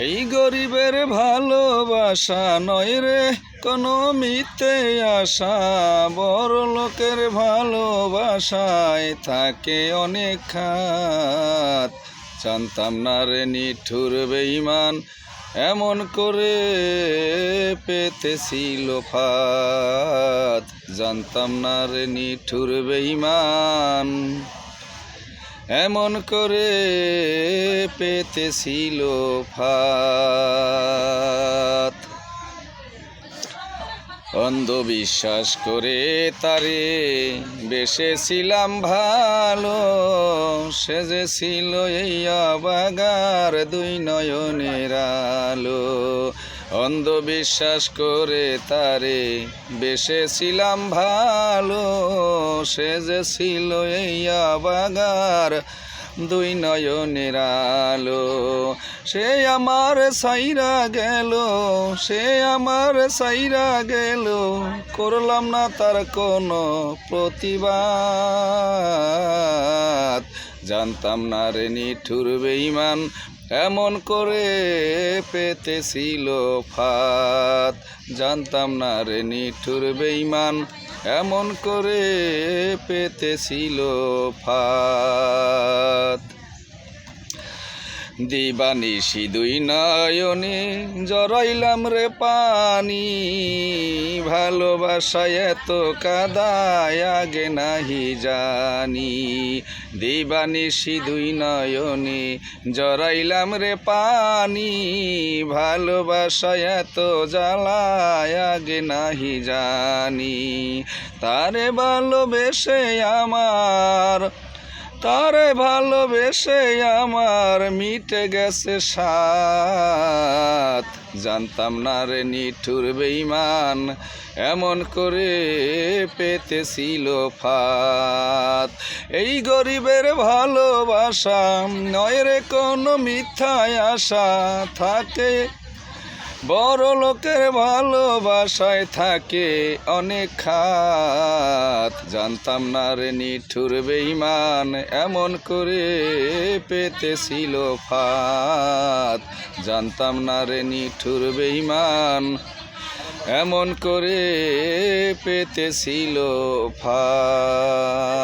এই গরিবের ভালোবাসা নয় রে কোনো মিথ্যে আশা, বড় লোকের ভালোবাসায় থাকে অনেক খাত। জানতাম না রে নিঠুর বেঈমান এমন করে পেতেছিল ফাঁদ। জানতাম না রে নিঠুর বেঈমান এমন করে পেতেছিল ফাঁদ। অন্ধবিশ্বাস করে তারে বেসেছিলাম ভালো, সে যে ছিল এই অবাগার দুই নয়নের আলো। অন্ধবিশ্বাস করে তারে বেসেছিলাম ভালো, সে যে ছিল এই অবাগার দুই নয়নের আলো। সে আমার সাইরা গেল, সে আমার সাইরা গেল, করলাম না তার কোনো প্রতিবাদ। জানতাম না রে নিঠুর বেঈমান এমন করে পেতেছিল ফাঁদ। জানতাম না রে নিঠুর বেঈমান এমন করে পেতেছিল ফাঁদ। দিবানিশি দুই নয়নে জড়াইলাম রে পানি, ভালোবাসায় এত কাদায় আগে নাহি জানি। দিবানিশি দুই নয়নে জড়াইলাম রে পানি, ভালোবাসায় এত জ্বালায় আগে নাহি জানি। তারে ভালোবেসে আমার, তারে ভালোবেসে আমার মিটে গেছে সাত। জানতাম না রে নিঠুর বেঈমান এমন করে পেতেছিল ফাঁদ। এই গরিবের ভালোবাসা নয় রে কোনো মিথ্যায় আশা, থাকে বড় লোকের ভালোবাসায় থাকে অনেক খাত। জানতাম না রে নিঠুর বেঈমান এমন করে পেতেছিল ফাঁদ। জানতাম না রে নিঠুর বেঈমান এমন করে পেতেছিল ফাঁদ।